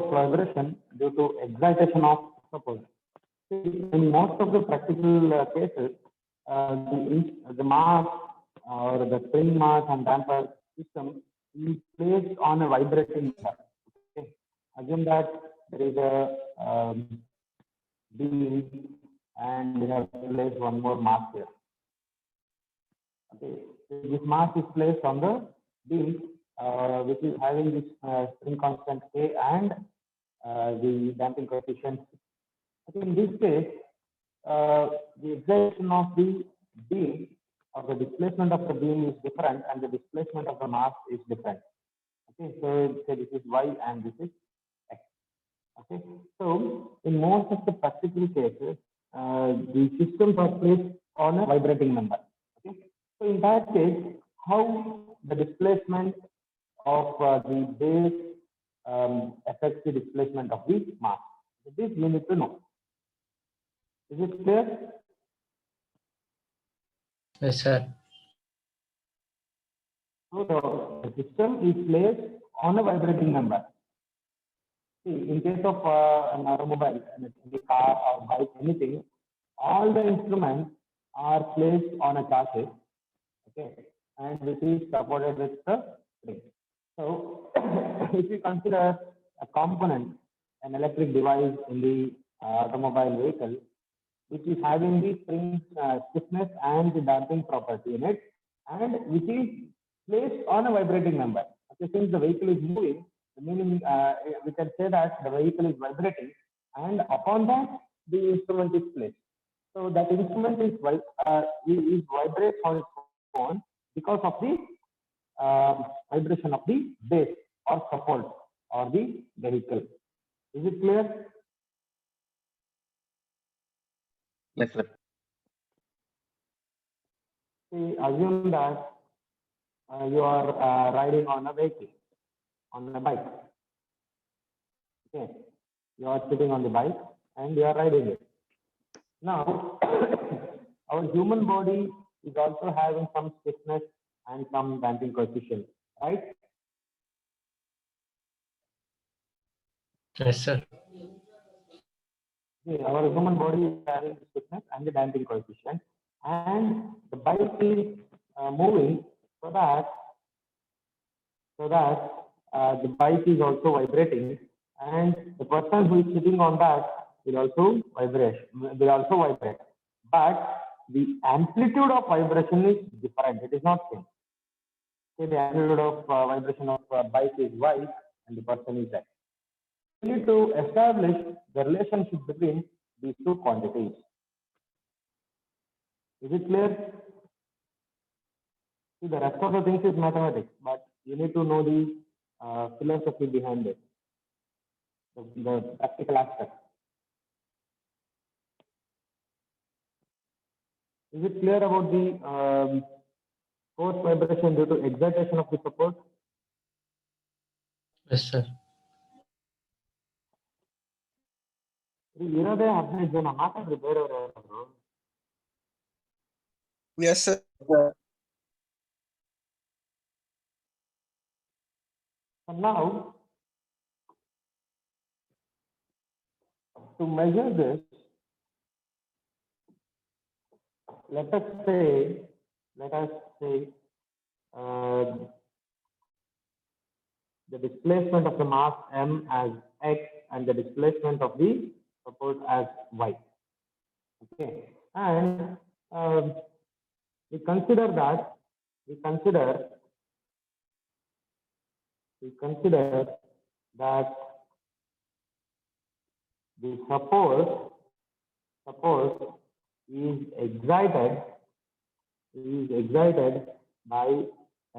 vibration due to excitation of support. In most of the practical cases, the mass or the spring mass and damper system is placed on a vibrating member. Okay. Assume that there is a beam and we have placed one more mass here. Okay. So this mass is placed on the beam, which is having this spring constant K and the damping coefficient. Okay. In this case, the excitation of the beam or the displacement of the beam is different and the displacement of the mass is different. Okay, so this is Y and this is X. Okay, so in most of the practical cases, the systems are placed on a vibrating member. Okay, so in that case, how the displacement of the base affects the displacement of the mass. So this you need to know. Is it clear? Yes, sir. So the system is placed on a vibrating member. See, in case of an automobile, a car or bike, anything, all the instruments are placed on a chassis, okay, and which is supported with the spring. So, if you consider a component, an electric device in the automobile vehicle, which is having the spring stiffness and the damping property in it, and which is placed on a vibrating member. Okay, since the vehicle is moving, the meaning we can say that the vehicle is vibrating, and upon that the instrument is placed. So that instrument is vibrates on its own because of the vibration of the base or support or the vehicle. Is it clear? Yes, sir. See, assume that you are riding on a vehicle, on a bike. Okay, you are sitting on the bike and you are riding it. Now, our human body is also having some stiffness and some damping coefficient, right? Yes, sir. Okay, our human body is having the stiffness and the damping coefficient, and the bike is moving so that the bike is also vibrating, and the person who is sitting on that will also vibrate. But the amplitude of vibration is different. It is not same. Say the amplitude of vibration of bike is Y and the person is X. We need to establish the relationship between these two quantities. Is it clear? See, the rest of the things is mathematics, but you need to know the philosophy behind it, the practical aspect. Is it clear about the force vibration due to excitation of the support? Yes, sir. ಇರೋದೇ 15 ಜನ ಮಾತಾಡ್ರಿ ಬೇರೆಯವರು ಯಾರಾದ್ರು. Yes, sir. So now, to measure this, let us say the displacement of the mass m as x and the displacement of the support as y. Okay, and we consider that the support is excited by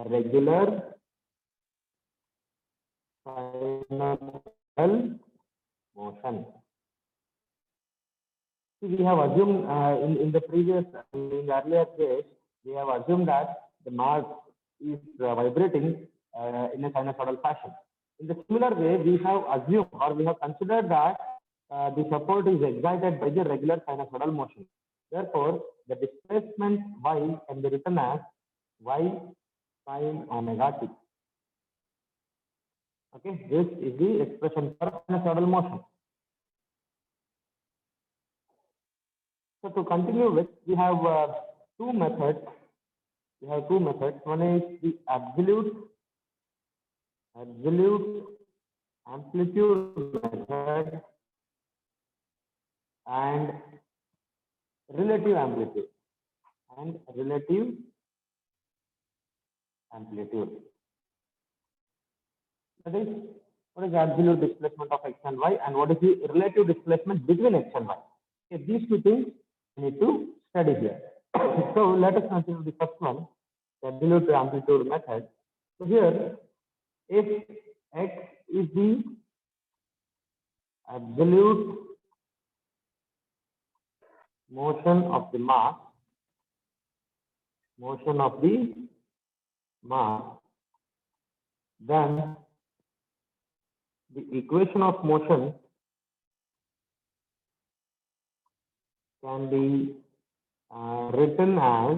a regular sinusoidal motion. We have assumed in the earlier case, we have assumed that the mass is vibrating in a sinusoidal fashion. In the similar way, we have assumed or we have considered that the support is excited by the regular sinusoidal motion. Therefore, the displacement y can be written as y sin omega t. Okay, this is the expression for sinusoidal motion. So to continue with, we have two methods. One is the absolute amplitude method and relative amplitude. That is, what is the absolute displacement of x and y, and what is the relative displacement between x and y. Okay, these two things we need to study here. So let us consider the first one, the absolute amplitude method. So here, if x is the absolute motion of the mass, then the equation of motion can be written as,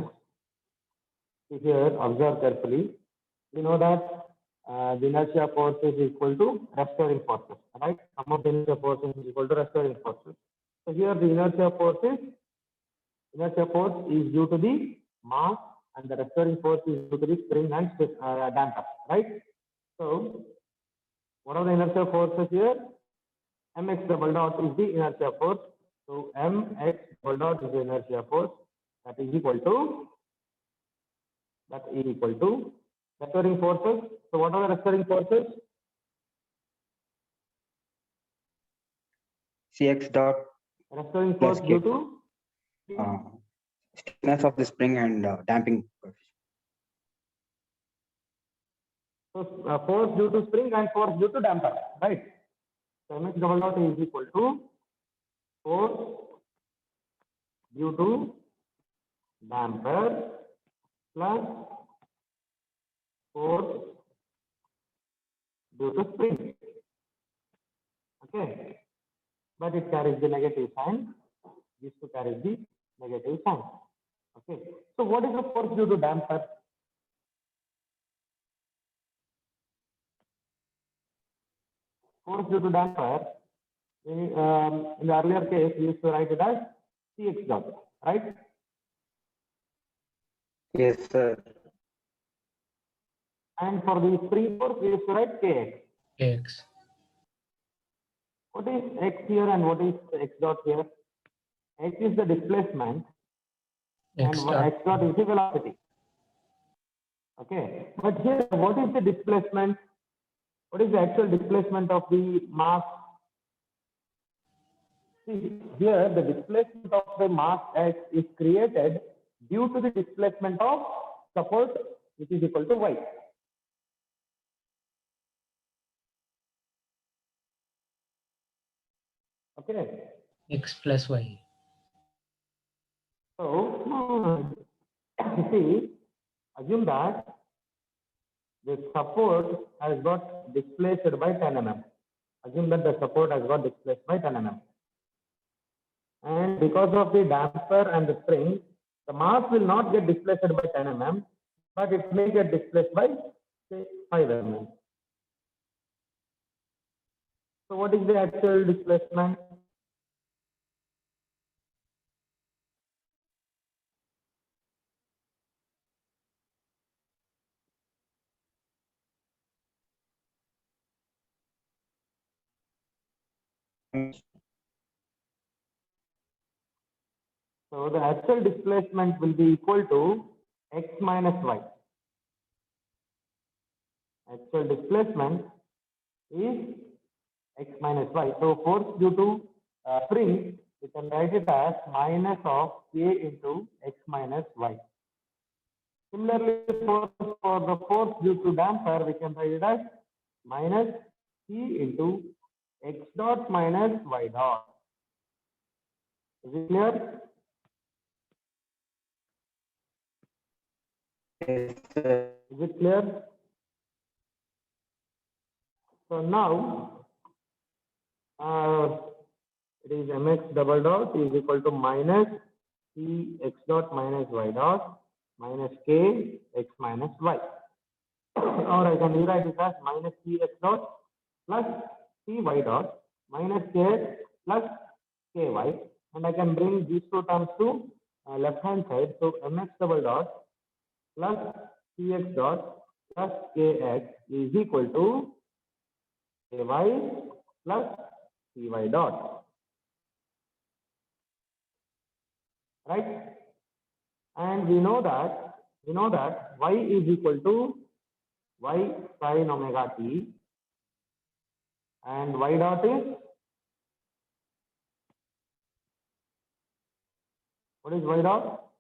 here observe carefully, we know that the inertia force is equal to restoring forces, right? Sum of the inertia forces is equal to restoring forces. So here the inertia force is due to the mass and the restoring force is due to the spring and damper, right? So what are the inertia forces here? Mx double dot is the inertia force. So Mx double dot is the inertia force, that is equal to restoring forces. So what are the restoring forces? Cx dot Restoring plus force K. due to Stiffness of the spring and damping coefficient. So force due to spring and force due to damper, right? So Mx double dot is equal to force due to damper plus force due to spring. Okay, but it carries the negative sign. These two carries the negative sign. Okay, so what is the force due to damper? Force due to damper, in the earlier case, we used to write it as Cx dot, right? Yes, sir. And for the spring force, we used to write Kx. X. What is x here and what is x dot here? X is the displacement X and dot. x dot is the velocity. Okay, but here, what is the displacement? What is the actual displacement of the mass? See, here the displacement of the mass x is created due to the displacement of support, which is equal to y. Okay. X plus Y. So, see, assume that the support has got displaced by 10 mm. Assume that the support has got displaced by 10 mm. And because of the damper and the spring, the mass will not get displaced by 10 mm, but it may get displaced by, say, 5 mm. So what is the actual displacement? So the actual displacement will be equal to x minus y. Actual displacement is x minus y. So force due to spring, we can write it as minus of k into x minus y. Similarly, for the force due to damper, we can write it as minus c into x dot minus y dot. Is it clear? Yes, sir. Is it clear? So now, it is mx double dot is equal to minus c x dot minus y dot minus k x minus y. Or I can rewrite it as minus c x dot plus cy dot minus kx plus ky, and I can bring these two terms to left hand side. So mx double dot plus cx dot plus kx is equal to ky plus cy dot, right? And we know that y is equal to y sin omega t, and y dot is, what is y dot?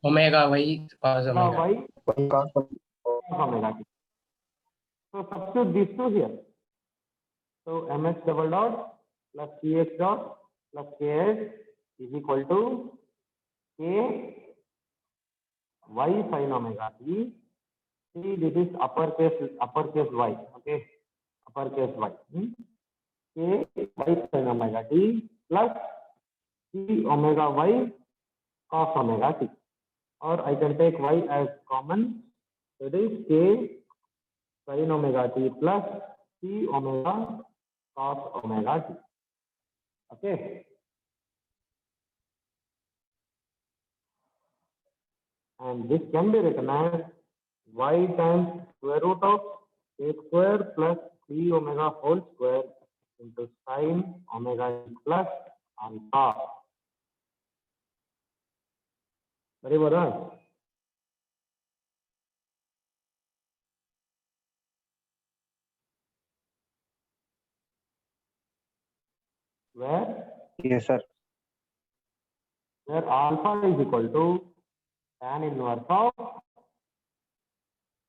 Omega y cos omega. Y cos omega t. So substitute these two here. So mx double dot plus cx dot plus kx is equal to k y sin omega t. See, this is uppercase y, okay, uppercase y. K y sin omega t plus c omega y cos omega t, or I can take y as common. So it is k sin omega t plus c omega cos omega t. Okay. And this can be written as y times square root of a square plus 3 omega whole square into sin omega t plus alpha. Very well. Where Yes, sir. alpha is equal to tan inverse of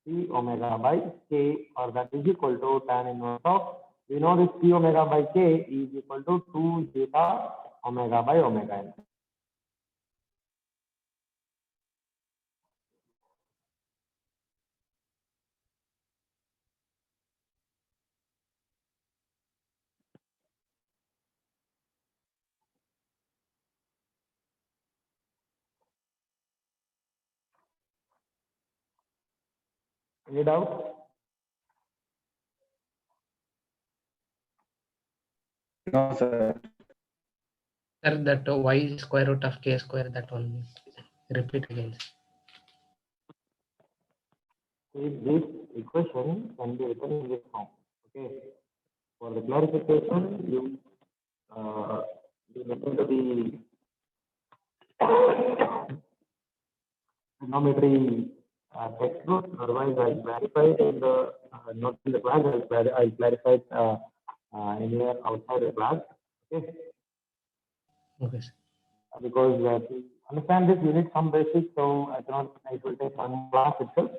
c omega by k, or that is equal to tan inverse of, we know this c omega by k is equal to 2 zeta omega by omega n. Any doubt? No, sir. Sir, that y square root of k square, that one, repeat again. See, this equation can be written in this form. Okay. For the clarification, you listen to the trigonometry textbook. Otherwise, I'll clarify it in the not in the class. I'll clarify it anywhere outside the class. Okay. Okay, sir. Because to understand this, you need some basics. So I cannot. It will take one class itself.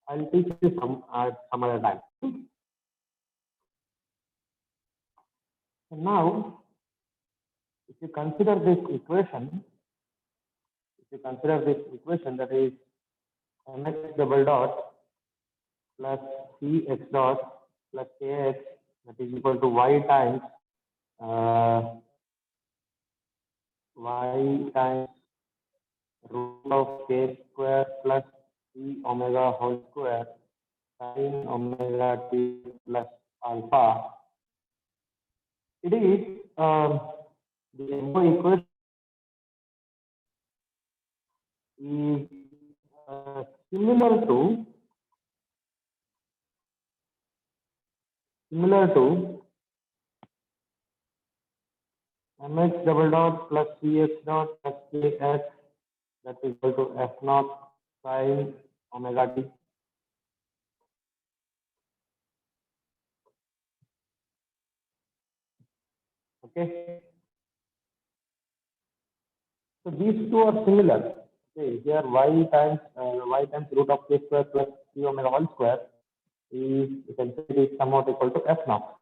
I'll teach you some other time. So now, if you consider this equation, that is mx double dot plus cx dot plus kx, that is equal to y times root of k square plus c omega whole square sin omega t plus alpha. It is the above equation is similar to mx double dot plus cx dot plus kx, that is equal to f naught sin omega t. Okay. So these two are similar. Okay. Here y times root of k square plus c omega whole square is, you can say, it is somewhat equal to f naught.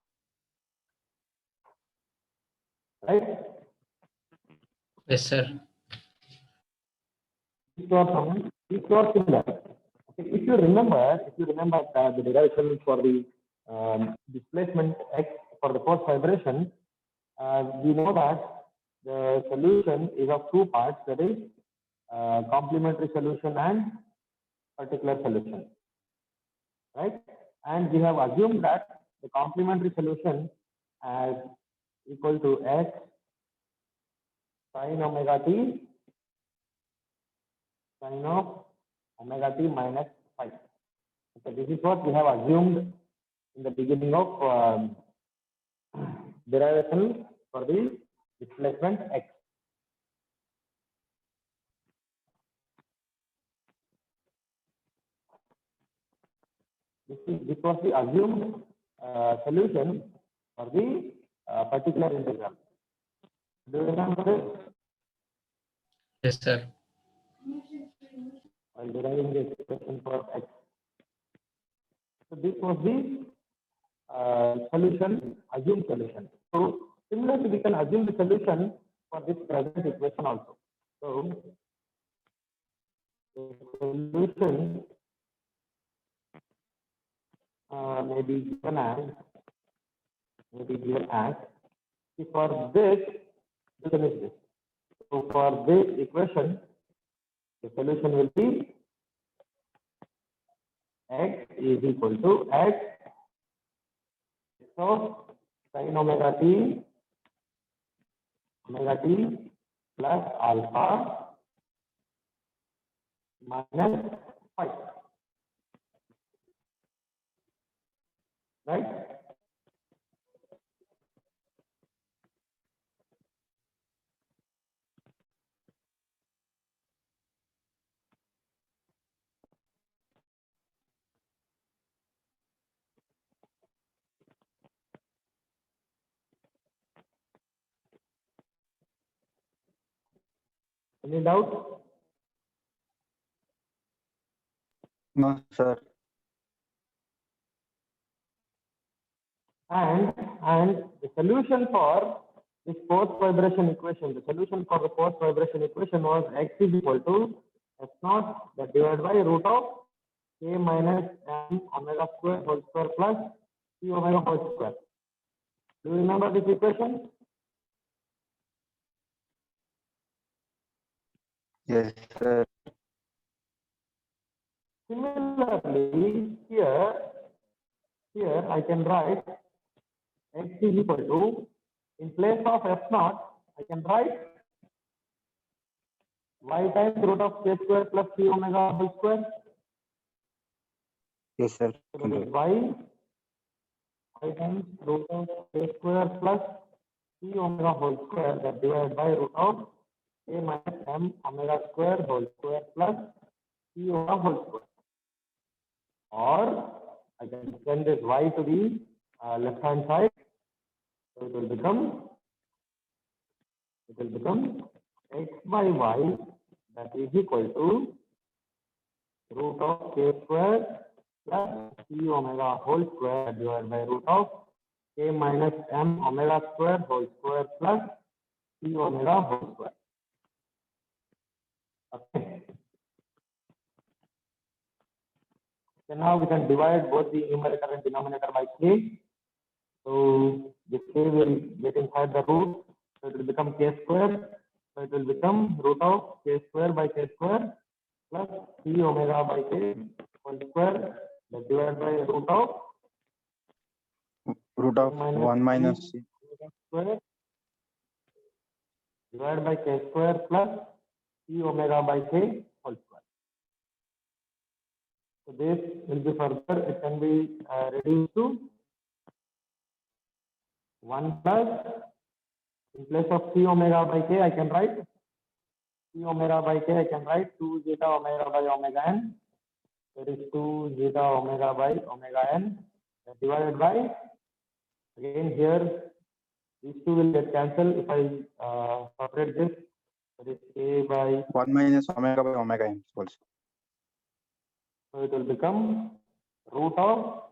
Right? Yes, sir. These two are similar. Okay. If you remember the derivation for the displacement x for the force vibration, we know that the solution is of two parts, that is complementary solution and particular solution, right? and we have assumed that the complementary solution as equal to x sin omega t sin of omega t minus phi. Okay, this is what we have assumed in the beginning of derivation for the displacement x. This was the assumed solution for the particular integral. Do you remember this? Yes, sir. While deriving the expression for x. So this was the solution, assumed solution. So similarly, we can assume the solution for this present equation also. So the solution may be given as for this is this. So for this equation, the solution will be x is equal to x of sin omega t plus alpha minus phi. Right? Any doubt? No, sir. And the solution for this force vibration equation, was x is equal to s naught that divided by root of k minus m omega square whole square plus c omega whole square. Do you remember this equation? Yes, sir. Similarly, here I can write x is equal to, in place of f naught, I can write y times root of k square plus c omega whole square. Yes, sir. So that is y times root of k square plus c omega whole square that divided by root of k minus m omega square whole square plus c omega whole square. Or I can send this y to the left hand side. So it will become x by y that is equal to root of k square plus c omega whole square divided by root of k minus m omega square whole square plus c omega whole square. Okay. So now we can divide both the numerator and denominator by k. So this k will get inside the root. So it will become k square. So it will become root of k square by k square plus c omega by k whole square that divided by root of Root of 1 minus c. square divided by k square plus c omega by k whole square. So this will be further, it can be reduced to 1 plus, in place of c omega by k, I can write c omega by k, I can write 2 zeta omega by omega n. That is 2 zeta omega by omega n divided by, again here, these two will get cancelled if I separate this. That is k by, 1 minus omega by omega n also. so it will become root of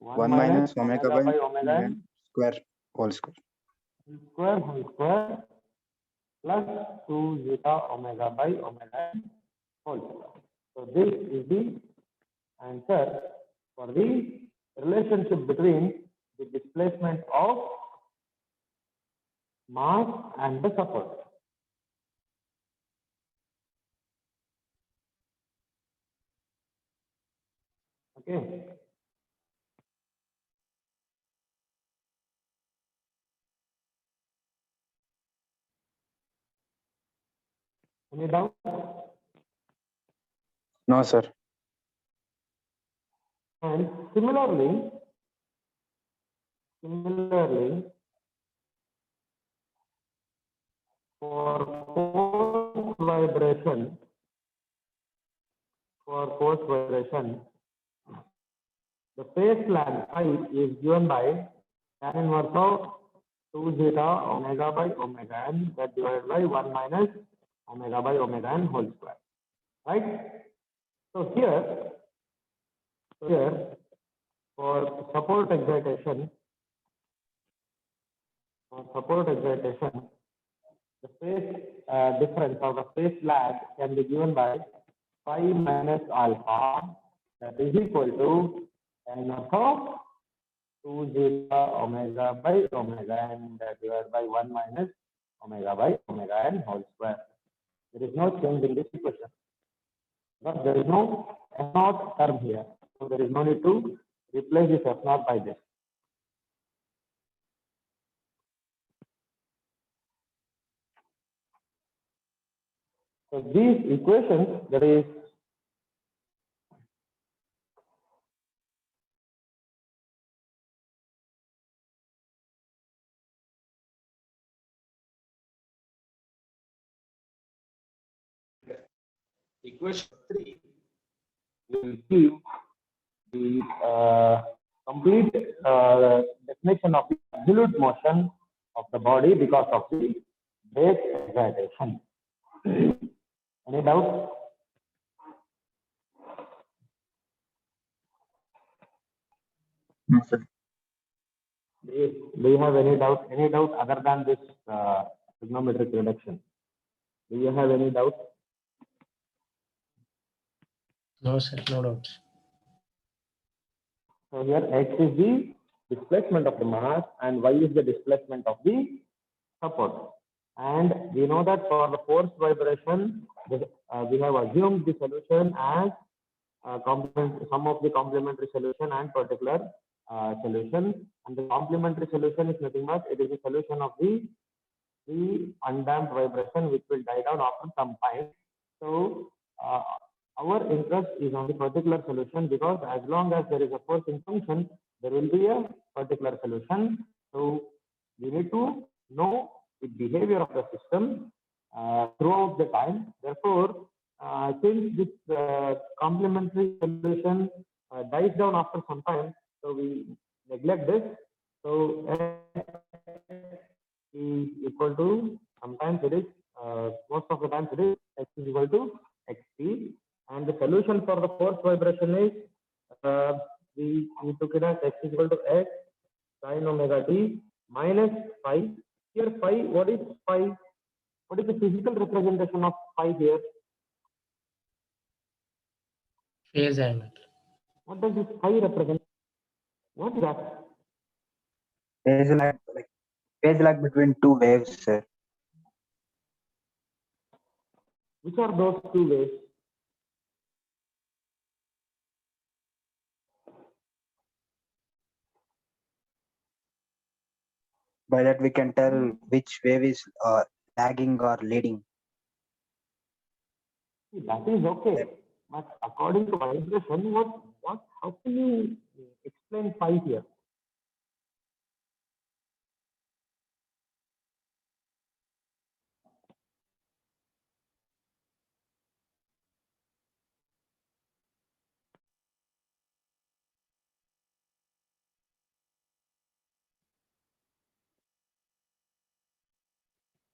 1 minus omega by omega n square whole square. whole square plus 2 zeta omega by omega n whole square. So this is the answer for the relationship between the displacement of mass and the support. Okay. Any doubt? No, sir. And similarly, for force vibration, the phase lag phi is given by tan inverse of 2 zeta omega by omega n that divided by 1 minus omega by omega n whole square. Right? So here for support excitation, the phase difference or the phase lag can be given by phi minus alpha, that is equal to tan inverse of 2 zeta omega by omega n divided by 1 minus omega by omega n whole square. There is no change in this equation. But there is no F0 term here. So there is no need to replace this F0 by this. So these equations, there is equation 3 will give the complete definition of the absolute motion of the body because of the base excitation. Any doubt? No, sir. Do you have any doubt? Any doubt other than this trigonometric reduction? Do you have any doubt? No, sir, no doubts. So here x is the displacement of the mass and y is the displacement of the support. And we know that for the force vibration, we have assumed the solution as sum of the complementary solution and particular solution. And the complementary solution is nothing but it is the solution of the undamped vibration which will die down after some time. So our interest is on the particular solution because as long as there is a forcing function, there will be a particular solution. So we need to know the behavior of the system throughout the time. Therefore, since this complementary solution dies down after some time, so we neglect this. So x is equal to, sometimes it is, most of the times it is x is equal to xt. And the solution for the force vibration is, we took it as x is equal to x sin omega t minus phi. Here phi, what is phi? What is the physical representation of phi here? Phase angle. What does this phi represent? What is that? Phase lag between two waves, sir. Which are those two waves? By that we can tell which wave is lagging or leading. See, that is okay. But according to vibration, how can you explain phi here?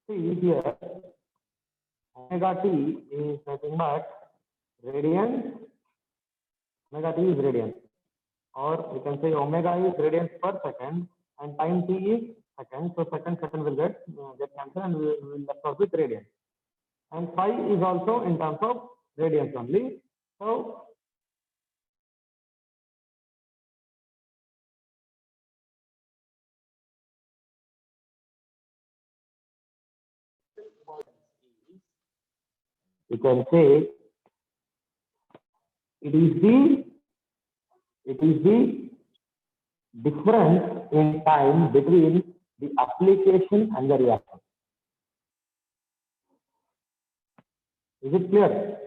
See here, omega t is nothing but radians. Omega t is radians, or we can say omega is radians per second, and time t is second. So second will get cancelled, and we will left off with radians. And phi is also in terms of radians only. So you can say it is the difference in time between the application and the reaction. Is it clear?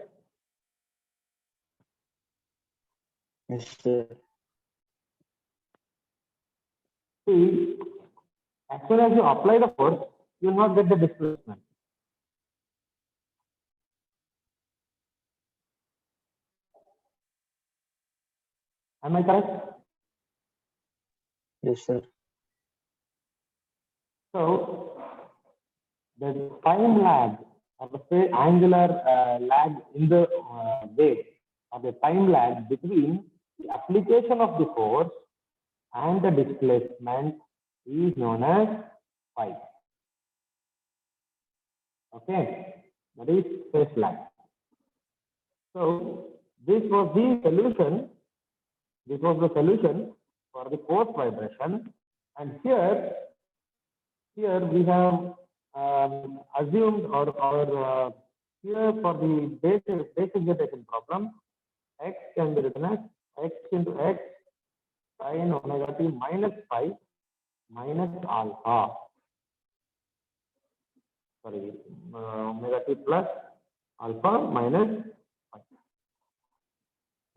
Yes, sir. See, as soon as you apply the force, you will not get the displacement. Am I correct? Yes, sir. So, the time lag or the say angular lag in the wave, or the time lag between the application of the force and the displacement is known as phi. Okay, that is phase lag. So this was the solution. This was the solution for the force vibration, and here we have assumed or here for the basic integration problem, x can be written as x into x sin omega t minus phi minus alpha. Sorry, omega t plus alpha minus phi.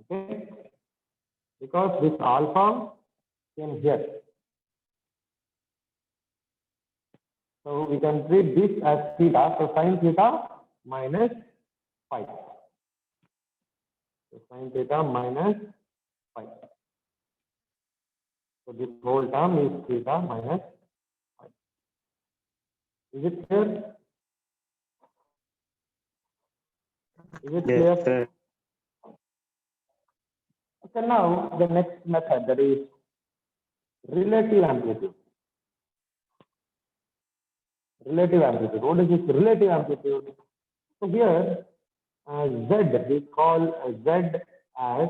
Okay, because this alpha came here. So we can treat this as theta. So sin theta minus phi. So sin theta minus phi. So this whole term is theta minus phi. Is it clear? Is it clear? Yes, sir. Okay, now the next method, that is relative amplitude. Relative amplitude. What is this relative amplitude? So here, Z, we call Z as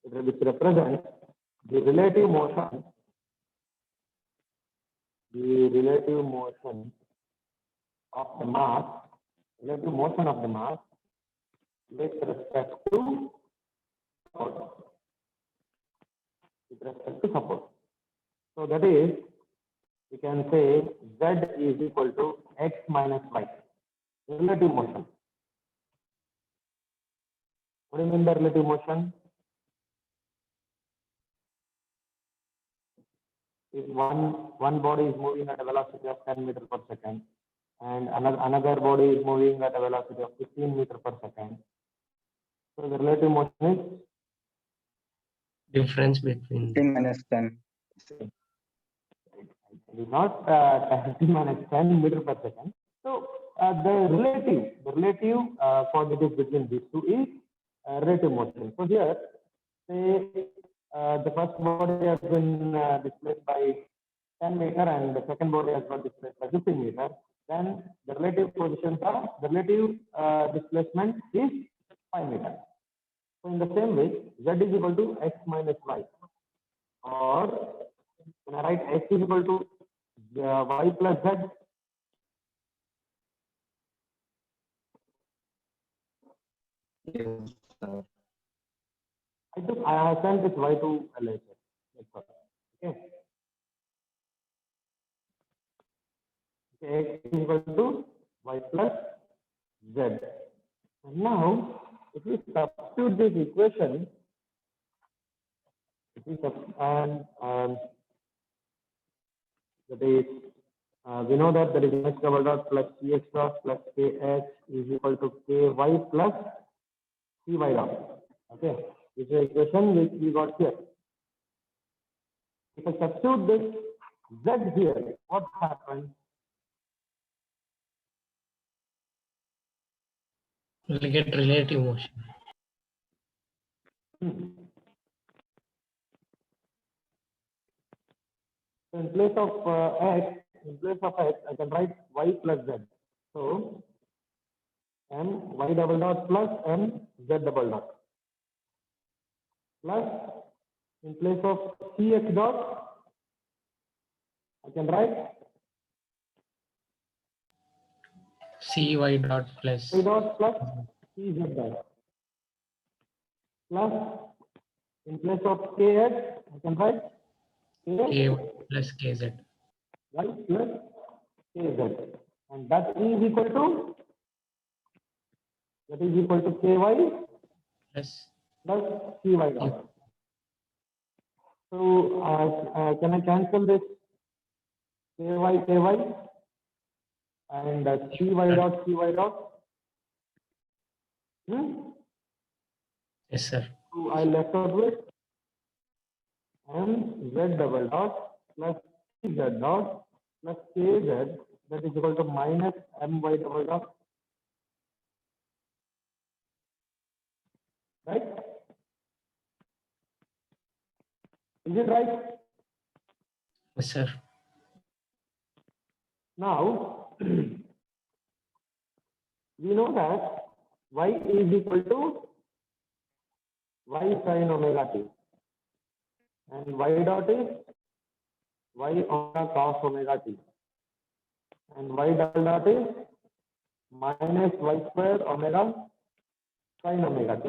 which represents the relative motion of the mass, with respect to support. So that is, we can say Z is equal to x minus y, relative motion. What do you mean by relative motion? If one body is moving at a velocity of 10 meters per second, and another body is moving at a velocity of 15 meters per second, so the relative motion is Difference between 15 minus 10. it is not 10 minus 10 meters per second. So the relative quantities between these two is relative motion. So here, say the first body has been displaced by 10 meter and the second body has got displaced by 15 meter. Then the relative positions are, the relative displacement is 5 meter. So in the same way, Z is equal to x minus y, or when I write x is equal to y plus z. Yes, sir. I sent this y to later. Okay. Okay, x is equal to y plus z. And now, if we substitute this equation, that is, we know that there is x double dot plus cx dot plus kh is equal to ky plus cy dot. Okay, this is the equation which we got here. If I substitute this z here, what happens? we'll get relative motion. So in place of x, I can write y plus z. So m y double dot plus m z double dot plus in place of cx dot, I can write Cy dot plus y dot plus cz dot plus in place of kx, I can write Ky plus Kz. y plus kz. and that is equal to ky Yes. plus cy dot. So can I cancel this ky and cy dot? Yes, sir. So I left out with mz double dot plus z dot plus kz, that is equal to minus my double dot. Right? Is it right? Yes, sir. Now, we know that y is equal to y sin omega t, and y dot is y omega cos omega t, and y double dot is minus y square omega sin omega t.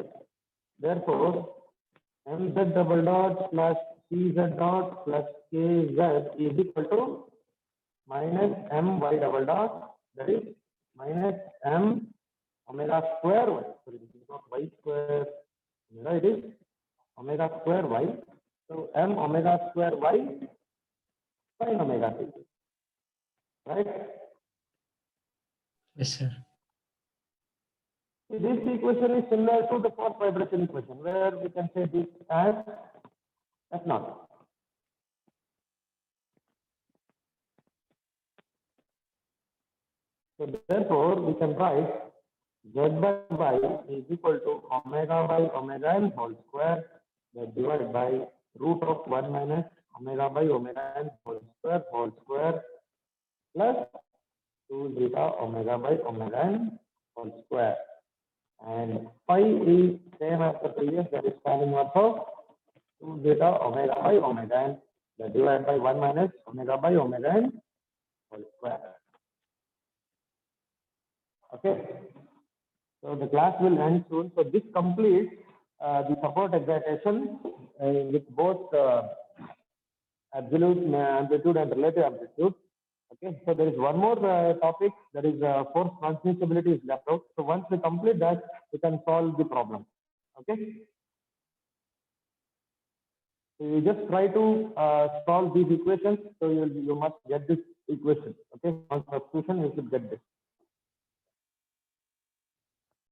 Therefore, mz double dot plus cz dot plus kz is equal to minus my double dot, that is minus m omega square y. Sorry, this is not y square omega, it is omega square y. So m omega square y sin omega t. Right? Yes, sir. So this equation is similar to the force vibration equation, where we can say this as F naught. So therefore, we can write z by y is equal to omega by omega n whole square, that divided by root of 1 minus omega by omega n whole square plus 2 zeta omega by omega n whole square. And phi is same as the previous, that is tan inverse of 2 zeta omega by omega n, that divided by 1 minus omega by omega n whole square. Okay. So the class will end soon. So this completes the support excitation with both absolute amplitude and relative amplitude. Okay. So there is one more topic, that is force transmissibility is left out. So once we complete that, we can solve the problem. Okay. So you just try to solve these equations. So you must get this equation. Okay. On substitution, you should get this.